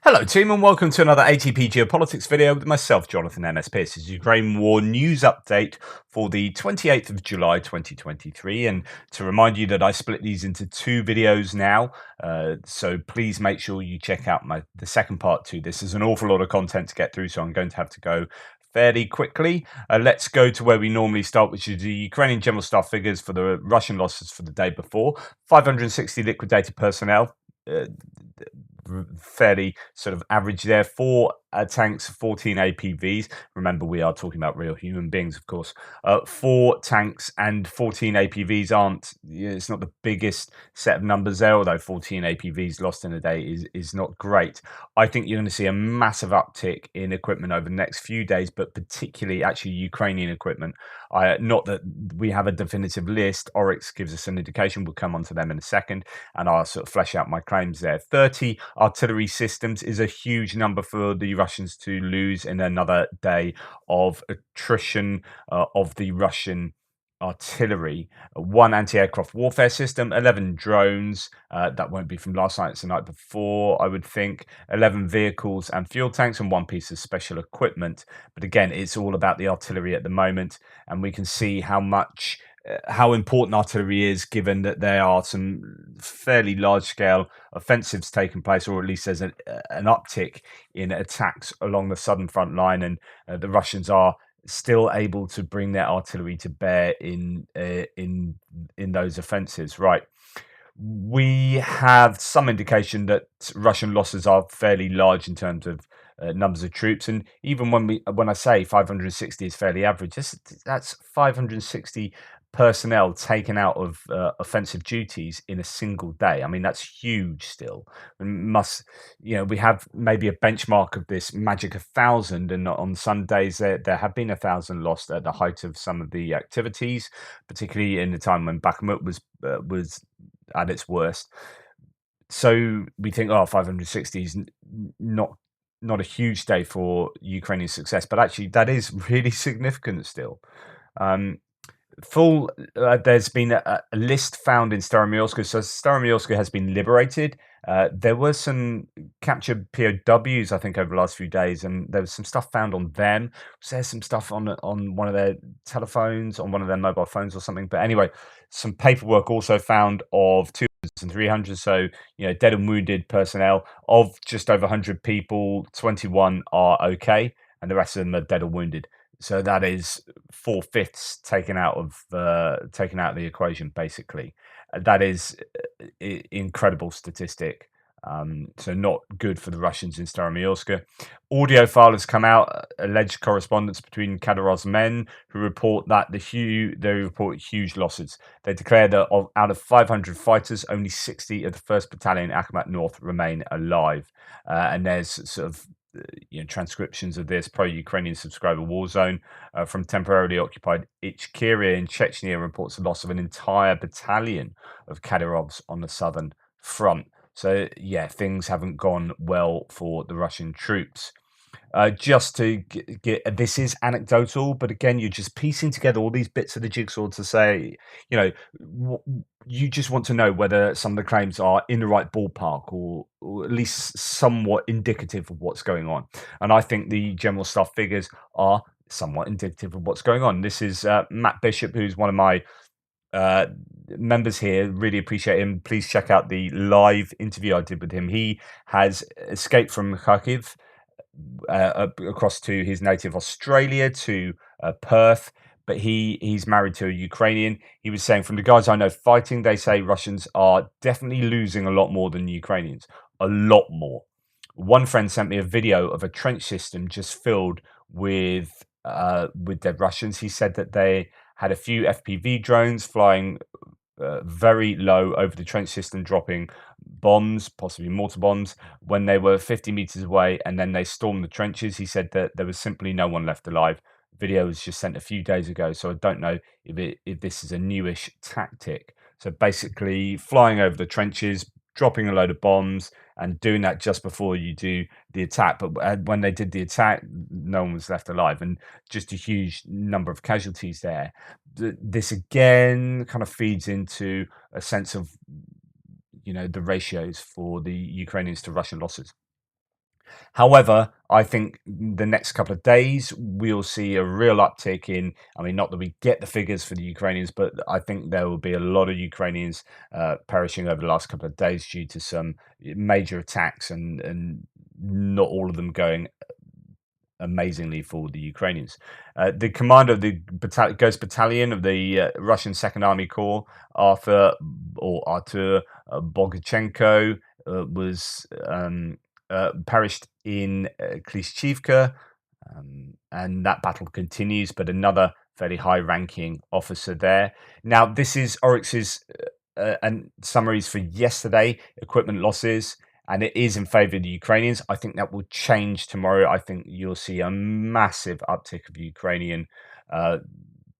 Hello, team, and welcome to another ATP Geopolitics video with myself, Jonathan MS Pearce. This is Ukraine War News Update for the 28th of July 2023. And to remind you that I split these into two videos now, so please make sure you check out the second part to this. There's an awful lot of content to get through, so I'm going to have to go fairly quickly. Let's go to where we normally start, which is the Ukrainian general staff figures for the Russian losses for the day before. 560 liquidated personnel. Fairly sort of average there. 4 tanks, 14 APVs. Remember, we are talking about real human beings, of course. 4 tanks and 14 APVs aren't, it's not the biggest set of numbers there, although 14 APVs lost in a day is not great. I think you're going to see a massive uptick in equipment over the next few days, but particularly actually Ukrainian equipment. Not that we have a definitive list. Oryx gives us an indication. We'll come on to them in a second, and I'll sort of flesh out my claims there. 30 artillery systems is a huge number for the Russians to lose in another day of attrition of the Russian artillery. 1 anti-aircraft warfare system, 11 drones, that won't be from last night, it's the night before, I would think. 11 vehicles and fuel tanks, and 1 piece of special equipment. But again, it's all about the artillery at the moment, and we can see how important artillery is, given that there are some fairly large scale offensives taking place, or at least there's an uptick in attacks along the southern front line, and the Russians are still able to bring their artillery to bear in those offensives. Right, we have some indication that Russian losses are fairly large in terms of numbers of troops, and even when I say 560 is fairly average, that's 560 personnel taken out of offensive duties in a single day. I mean, that's huge still. We have maybe a benchmark of this magic 1,000, and on some days there have been 1,000 lost at the height of some of the activities, particularly in the time when Bakhmut was at its worst. So we think, oh, 560 is not a huge day for Ukrainian success, but actually that is really significant still. Um, There's been a list found in Staromyorsk. So Staromyorsk has been liberated. There were some captured POWs, I think, over the last few days, and there was some stuff found on them. So there's some stuff on one of their telephones, on one of their mobile phones or something. But anyway, some paperwork also found of 2,300. So, dead and wounded personnel of just over 100 people. 21 are okay, and the rest of them are dead or wounded. So that is 4/5 taken out of the equation, basically. That is incredible statistic. So not good for the Russians in Staromyorsk. Audio file has come out, alleged correspondence between Kadyrov's men, who report that they report huge losses. They declare that out of 500 fighters, only 60 of the 1st Battalion Akhmat North remain alive. And there's sort of transcriptions of this. Pro-Ukrainian subscriber Warzone from temporarily occupied Ichkeria in Chechnya reports the loss of an entire battalion of Kadyrovs on the southern front. So yeah, things haven't gone well for the Russian troops. Just to get this is anecdotal, but again, you're just piecing together all these bits of the jigsaw to say, you just want to know whether some of the claims are in the right ballpark, or at least somewhat indicative of what's going on. And I think the general staff figures are somewhat indicative of what's going on. This is Matt Bishop, who's one of my members here. Really appreciate him. Please check out the live interview I did with him. He has escaped from Kharkiv across to his native Australia, to Perth, but he's married to a Ukrainian. He was saying, from the guys I know fighting, they say Russians are definitely losing a lot more than Ukrainians, a lot more. One friend sent me a video of a trench system just filled with dead Russians. He said that they had a few FPV drones flying very low over the trench system, dropping bombs, possibly mortar bombs, when they were 50 meters away, and then they stormed the trenches. He said that there was simply no one left alive. Video was just sent a few days ago, so I don't know if this is a newish tactic. So basically, flying over the trenches, dropping a load of bombs, and doing that just before you do the attack. But when they did the attack, no one was left alive, and just a huge number of casualties there. This again kind of feeds into a sense of the ratios for the Ukrainians to Russian losses. However, I think the next couple of days we'll see a real uptick in. I mean, not that we get the figures for the Ukrainians, but I think there will be a lot of Ukrainians perishing over the last couple of days due to some major attacks, and not all of them going amazingly for the Ukrainians. The commander of the Ghost Battalion of the Russian Second Army Corps, Artur Bogachenko, was perished in Klishchivka, and that battle continues. But another fairly high-ranking officer there. Now, this is Oryx's and summaries for yesterday. Equipment losses, and it is in favor of the Ukrainians. I think that will change tomorrow. I think you'll see a massive uptick of Ukrainian uh,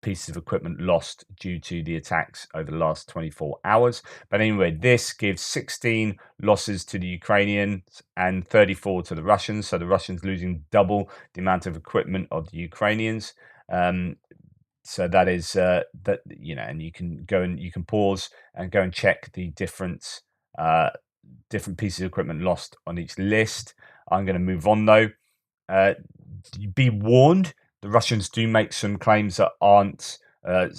pieces of equipment lost due to the attacks over the last 24 hours. But anyway, this gives 16 losses to the Ukrainians and 34 to the Russians. So the Russians losing double the amount of equipment of the Ukrainians. So that is that, and you can pause and go and check the different pieces of equipment lost on each list. I'm going to move on though. Be warned, the Russians do make some claims that aren't, one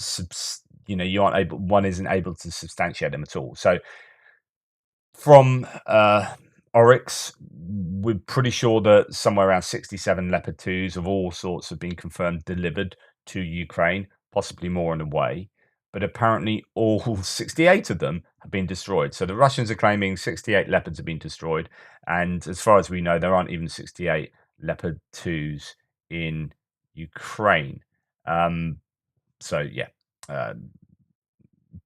isn't able to substantiate them at all. So from Oryx, we're pretty sure that somewhere around 67 Leopard 2s of all sorts have been confirmed delivered to Ukraine, possibly more on the way. But apparently, all 68 of them have been destroyed. So the Russians are claiming 68 Leopards have been destroyed. And as far as we know, there aren't even 68 Leopard 2s in Ukraine. So, yeah,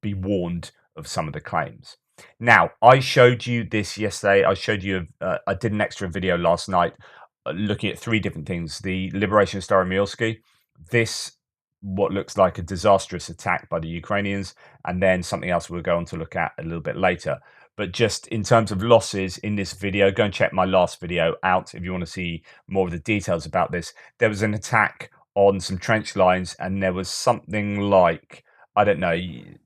be warned of some of the claims. Now, I showed you this yesterday. I did an extra video last night looking at three different things. The liberation of Staromilsky, this, what looks like a disastrous attack by the Ukrainians, and then something else we'll go on to look at a little bit later. But just in terms of losses in this video, go and check my last video out if you want to see more of the details about this. There was an attack on some trench lines, and there was something like, I don't know,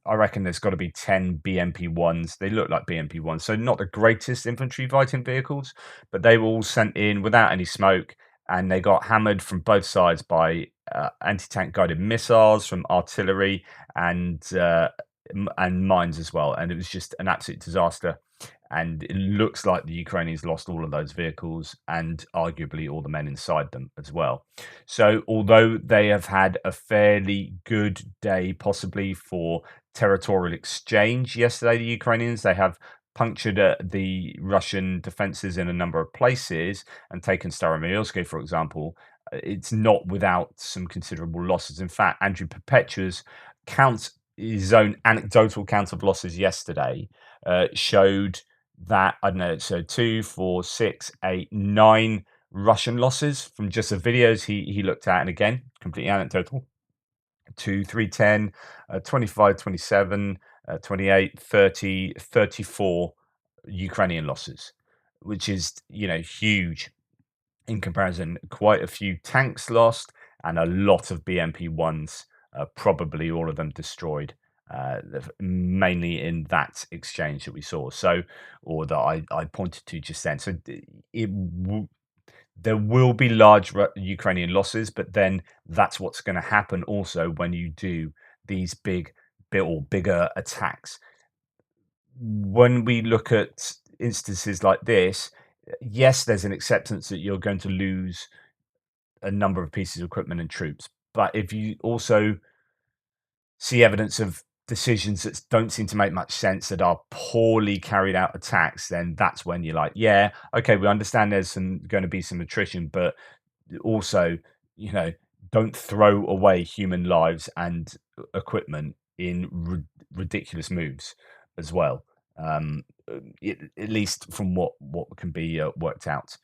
I reckon there's got to be 10 BMP-1s. They look like BMP-1s, so not the greatest infantry fighting vehicles, but they were all sent in without any smoke, and they got hammered from both sides by anti-tank guided missiles, from artillery, and mines as well. And it was just an absolute disaster. And it looks like the Ukrainians lost all of those vehicles and arguably all the men inside them as well. So, although they have had a fairly good day, possibly for territorial exchange yesterday, the Ukrainians, they have punctured the Russian defenses in a number of places and taken Staromilsk, for example. It's not without some considerable losses. In fact, Andrew Perpetua's count, his own anecdotal count of losses yesterday, showed that, I don't know, so 2, 4, 6, 8, 9 Russian losses from just the videos he looked at. And again, completely anecdotal. 2, 3, 10, 25, 27, 28, 30, 34 Ukrainian losses, which is, huge in comparison. Quite a few tanks lost and a lot of BMP-1s, probably all of them destroyed, mainly in that exchange that we saw. So, or that I pointed to just then. So there will be large Ukrainian losses, but then that's what's going to happen also when you do these bigger attacks. When we look at instances like this, yes, there's an acceptance that you're going to lose a number of pieces of equipment and troops. But if you also see evidence of decisions that don't seem to make much sense, that are poorly carried out attacks, then that's when you're like, yeah, okay, we understand there's going to be some attrition, but also, don't throw away human lives and equipment in ridiculous moves as well. At least from what can be worked out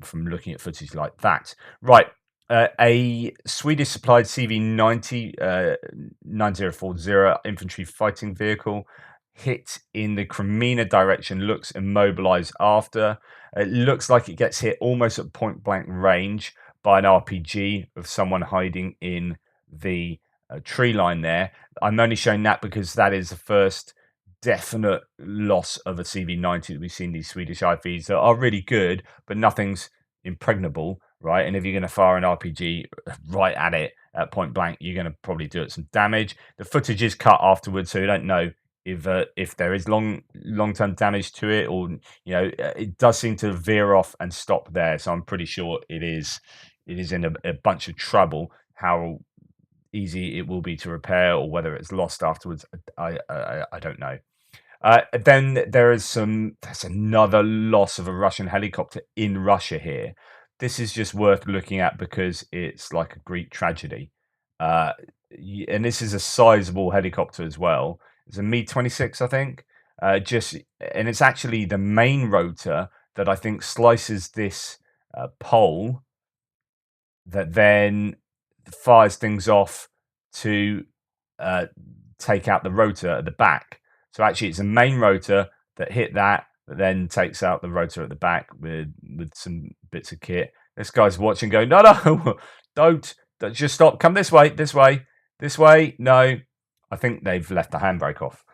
from looking at footage like that. Right. A Swedish supplied CV-90 9040 infantry fighting vehicle hit in the Kreminna direction, looks immobilized after. It looks like it gets hit almost at point blank range by an RPG of someone hiding in the tree line there. I'm only showing that because that is the first definite loss of a CV90 that we've seen these Swedish IFVs that are really good, but nothing's impregnable, right? And if you're going to fire an RPG right at it at point blank, you're going to probably do it some damage. The footage is cut afterwards, so you don't know if there is long-term damage to it, or it does seem to veer off and stop there. So I'm pretty sure it is in a bunch of trouble. How easy it will be to repair, or whether it's lost afterwards, I don't know. Then there's another loss of a Russian helicopter in Russia here. This is just worth looking at because it's like a Greek tragedy. Uh, and this is a sizable helicopter as well. It's a Mi-26, I think. And it's actually the main rotor that I think slices this pole that then fires things off to take out the rotor at the back. So actually, it's a main rotor that hit that then takes out the rotor at the back with some bits of kit. This guy's watching, going, no, don't just stop. Come this way, this way, this way. No, I think they've left the handbrake off.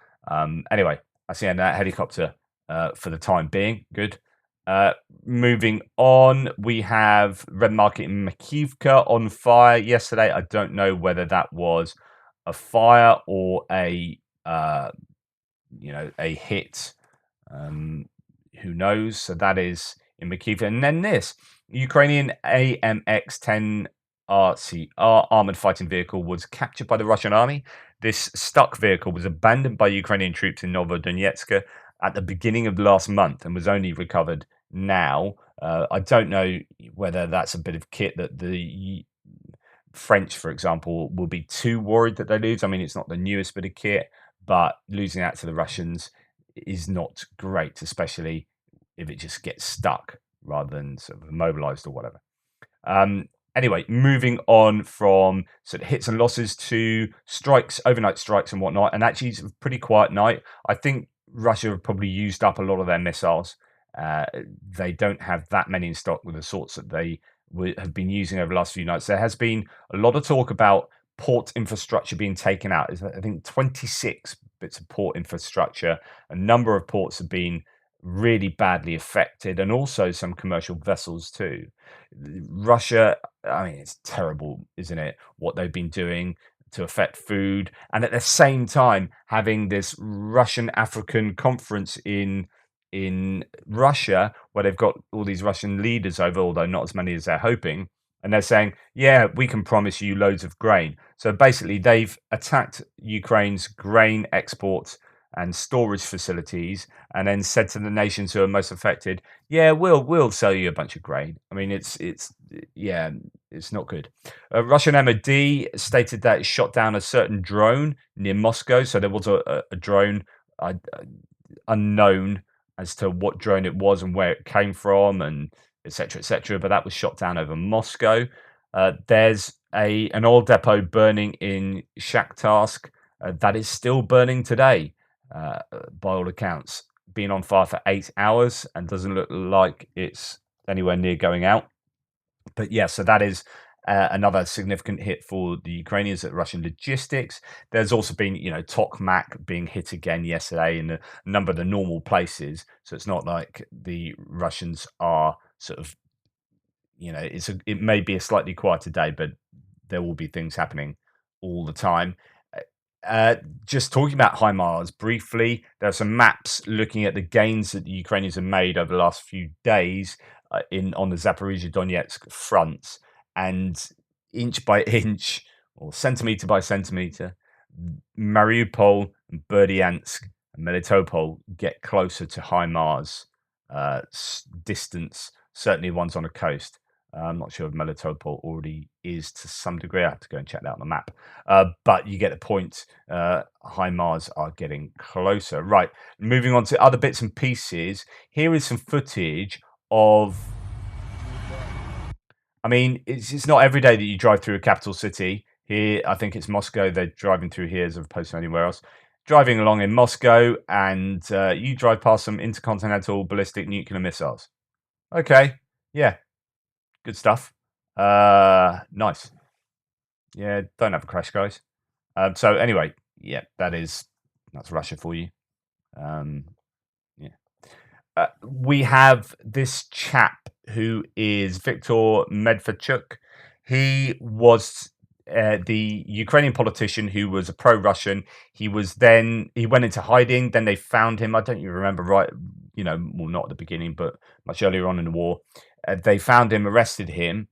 Anyway, that's the end of that helicopter for the time being. Good. Moving on, we have Red Market in Makivka on fire yesterday. I don't know whether that was a fire or a hit. Who knows? So that is in Makivka. And then this Ukrainian AMX-10 RCR armored fighting vehicle was captured by the Russian army. This stuck vehicle was abandoned by Ukrainian troops in Novodonetsk at the beginning of last month and was only recovered now. I don't know whether that's a bit of kit that the French, for example, will be too worried that they lose. I mean, it's not the newest bit of kit, but losing that to the Russians is not great, especially if it just gets stuck rather than sort of immobilized or whatever. Anyway, moving on from sort of hits and losses to strikes, overnight strikes and whatnot. And actually, it's a pretty quiet night. I think Russia have probably used up a lot of their missiles. They don't have that many in stock with the sorts that they have been using over the last few nights. There has been a lot of talk about port infrastructure being taken out. I think 26 bits of port infrastructure. A number of ports have been really badly affected, and also some commercial vessels too. Russia, I mean, it's terrible, isn't it? What they've been doing to affect food, and at the same time having this Russian African conference in Russia, where they've got all these Russian leaders over, although not as many as they're hoping. And they're saying, yeah, we can promise you loads of grain. So basically, they've attacked Ukraine's grain exports and storage facilities, and then said to the nations who are most affected, yeah, we'll sell you a bunch of grain. I mean, it's not good. Russian MOD stated that it shot down a certain drone near Moscow. So there was a drone unknown as to what drone it was and where it came from, and etc. But that was shot down over Moscow. There's an oil depot burning in Shakhtarsk that is still burning today, by all accounts, been on fire for 8 hours and doesn't look like it's anywhere near going out. But yeah, so that is another significant hit for the Ukrainians at Russian logistics. There's also been, Tokmak being hit again yesterday in a number of the normal places. So it's not like the Russians are sort of, it may be a slightly quieter day, but there will be things happening all the time. Just talking about HIMARS briefly, there are some maps looking at the gains that the Ukrainians have made over the last few days on the Zaporizhia Donetsk fronts, and inch by inch or centimeter by centimeter, Mariupol, Berdyansk, and Melitopol get closer to HIMARS distance. Certainly, ones on the coast. I'm not sure if Melitopol already is to some degree. I have to go and check that on the map. But you get the point. HIMARS are getting closer. Right. Moving on to other bits and pieces. Here is some footage of. I mean, it's not every day that you drive through a capital city. Here, I think it's Moscow. They're driving through here as opposed to anywhere else. Driving along in Moscow, and you drive past some intercontinental ballistic nuclear missiles. Okay. Yeah. Good stuff. Nice. Yeah, don't have a crash, guys. So anyway, yeah, that's Russia for you. Um, yeah. We have this chap who is Viktor Medvedchuk. He was the Ukrainian politician who was a pro-Russian. He went into hiding. Then they found him. I don't even remember right. Well, not at the beginning, but much earlier on in the war. They found him, arrested him,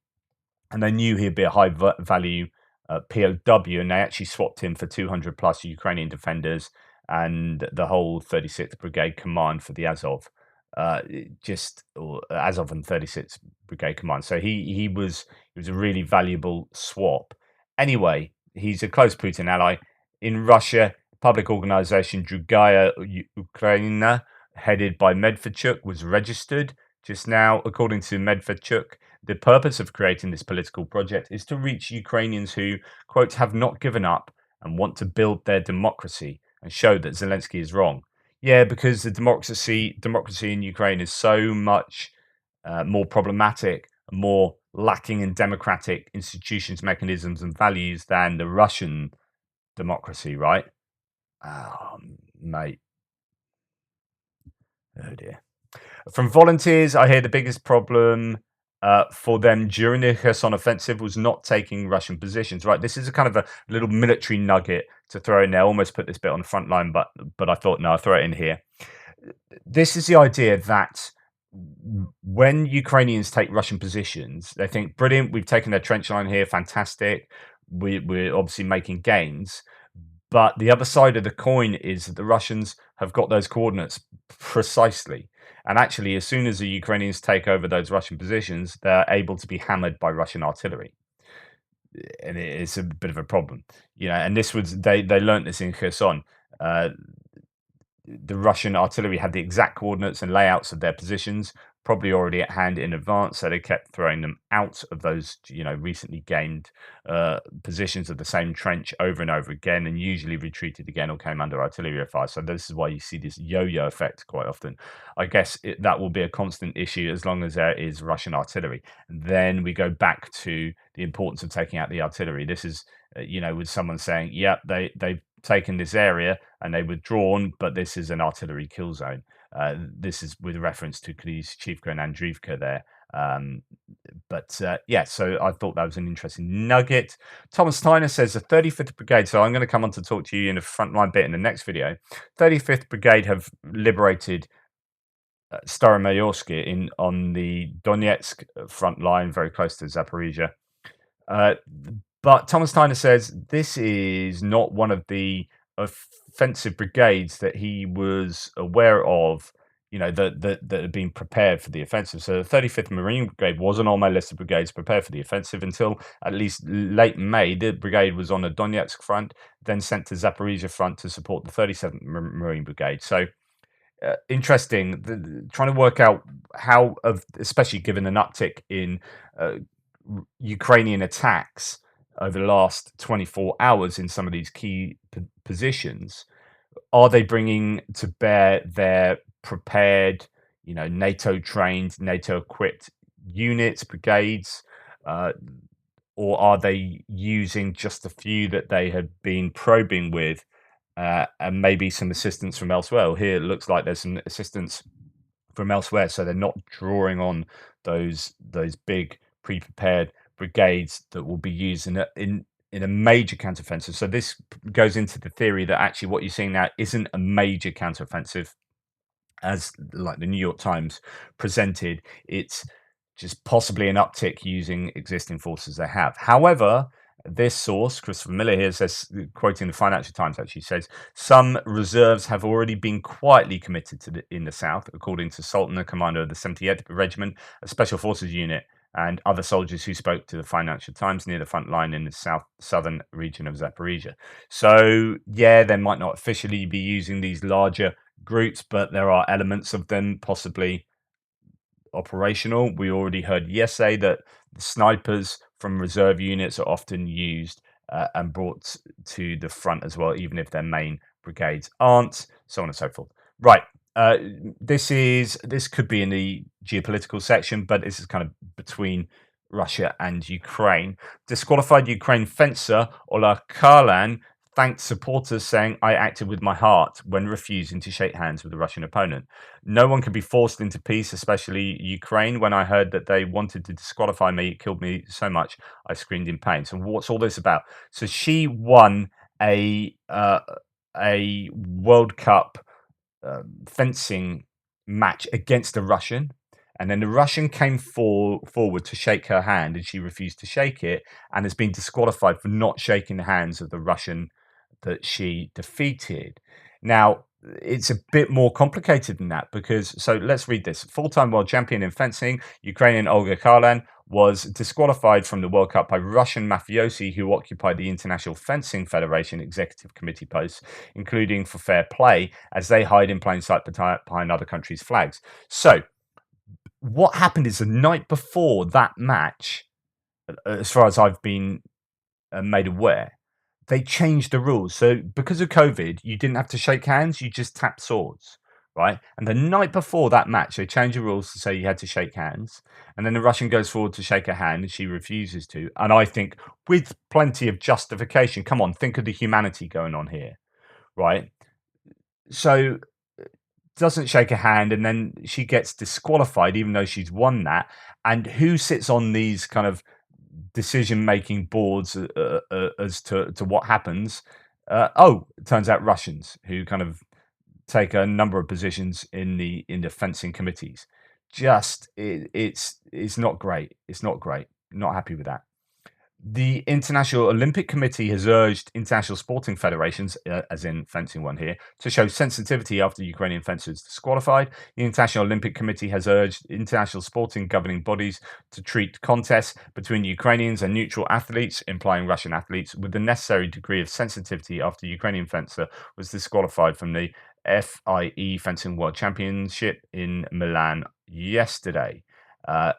and they knew he'd be a high value POW, and they actually swapped him for 200 plus Ukrainian defenders and the whole 36th Brigade Command for the Azov, or Azov and 36th Brigade Command. So he was a really valuable swap. Anyway, he's a close Putin ally. In Russia, public organization Drugaya Ukraina, headed by Medvedchuk, was registered just now. According to Medvedchuk, the purpose of creating this political project is to reach Ukrainians who, quote, have not given up and want to build their democracy and show that Zelensky is wrong. Yeah, because the democracy in Ukraine is so much more problematic, more lacking in democratic institutions, mechanisms, and values than the Russian democracy, right? Oh, mate. Oh dear. From volunteers, I hear the biggest problem for them during the Kherson offensive was not taking Russian positions. Right, this is a kind of a little military nugget to throw in there. Almost put this bit on the front line, but I thought no, I'll throw it in here. This is the idea that when Ukrainians take Russian positions, they think, brilliant, we've taken their trench line here, fantastic. We're obviously making gains. But the other side of the coin is that the Russians have got those coordinates precisely. And actually, as soon as the Ukrainians take over those Russian positions, they're able to be hammered by Russian artillery. And it's a bit of a problem, and this was they learned this in Kherson. Uh, the Russian artillery had the exact coordinates and layouts of their positions, probably already at hand in advance. So they kept throwing them out of those, recently gained positions of the same trench over and over again, and usually retreated again or came under artillery fire. So this is why you see this yo-yo effect quite often. I guess that will be a constant issue as long as there is Russian artillery. And then we go back to the importance of taking out the artillery. This is, with someone saying, "Yeah, they've taken this area and they withdrawn, but this is an artillery kill zone." This is with reference to Klishchiivka and Andriivka there. Yeah, so I thought that was an interesting nugget. Thomas Tyner says the 35th Brigade, so I'm going to come on to talk to you in the frontline bit in the next video. 35th Brigade have liberated Staromayorsk on the Donetsk front line, very close to Zaporizhia. But Thomas Tyner says this is not one of the offensive brigades that he was aware of, that had been prepared for the offensive. So the 35th Marine Brigade wasn't on my list of brigades prepared for the offensive until at least late May. The brigade was on the Donetsk front, then sent to Zaporizhia front to support the 37th Marine Brigade. So interesting, trying to work out how, especially given an uptick in Ukrainian attacks over the last 24 hours in some of these key positions, are they bringing to bear their prepared, NATO trained, NATO equipped units, brigades, or are they using just a few that they had been probing with, and maybe some assistance from elsewhere? Here it looks like there's some assistance from elsewhere, so they're not drawing on those big pre-prepared brigades that will be used in a major counteroffensive. So this goes into the theory that actually what you're seeing now isn't a major counteroffensive, as like the New York Times presented. It's just possibly an uptick using existing forces they have. However, this source, Christopher Miller here, says, quoting the Financial Times, actually says some reserves have already been quietly committed in the south, according to Sultan, the commander of the 78th Regiment, a special forces unit, and other soldiers who spoke to the Financial Times near the front line in the southern region of Zaporizhia. So, yeah, they might not officially be using these larger groups, but there are elements of them possibly operational. We already heard yesterday that the snipers from reserve units are often used and brought to the front as well, even if their main brigades aren't, so on and so forth. Right. This could be in the geopolitical section, but this is kind of between Russia and Ukraine. Disqualified Ukraine fencer Ola Karlan thanked supporters, saying, "I acted with my heart when refusing to shake hands with a Russian opponent. No one can be forced into peace, especially Ukraine. When I heard that they wanted to disqualify me, it killed me so much. I screamed in pain." So what's all this about? So she won a World Cup fencing match against a Russian, and then the Russian came forward to shake her hand, and she refused to shake it, and has been disqualified for not shaking the hands of the Russian that she defeated. Now, it's a bit more complicated than that because so let's read this. Full-time world champion in fencing, Ukrainian Olga Karlan was disqualified from the World Cup by Russian mafiosi who occupied the International Fencing Federation executive committee posts, including for fair play, as they hide in plain sight behind other countries' flags. So, what happened is the night before that match, as far as I've been made aware, they changed the rules. So because of COVID, you didn't have to shake hands, you just tap swords, right? And the night before that match, they changed the rules to say you had to shake hands. And then the Russian goes forward to shake her hand and she refuses to. And I think with plenty of justification, come on, think of the humanity going on here, right? So doesn't shake a hand and then she gets disqualified even though she's won that. And who sits on these kind of decision making boards as to what happens? It turns out Russians who kind of take a number of positions in the fencing committees. It's not great. It's not great. Not happy with that. The International Olympic Committee has urged international sporting federations, as in fencing one here, to show sensitivity after Ukrainian fencers disqualified. The International Olympic Committee has urged international sporting governing bodies to treat contests between Ukrainians and neutral athletes, implying Russian athletes, with the necessary degree of sensitivity after Ukrainian fencer was disqualified from the FIE Fencing World Championship in Milan yesterday. Uh,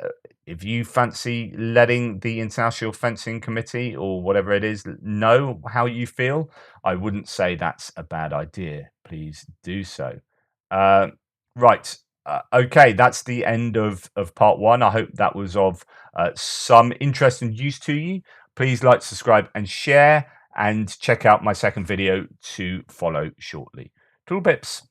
if you fancy letting the International Fencing Committee or whatever it is know how you feel, I wouldn't say that's a bad idea. Please do so. Uh, right. Okay, that's the end of part one. I hope that was of some interest and use to you. Please like, subscribe, and share, and check out my second video to follow shortly. Toodle pips.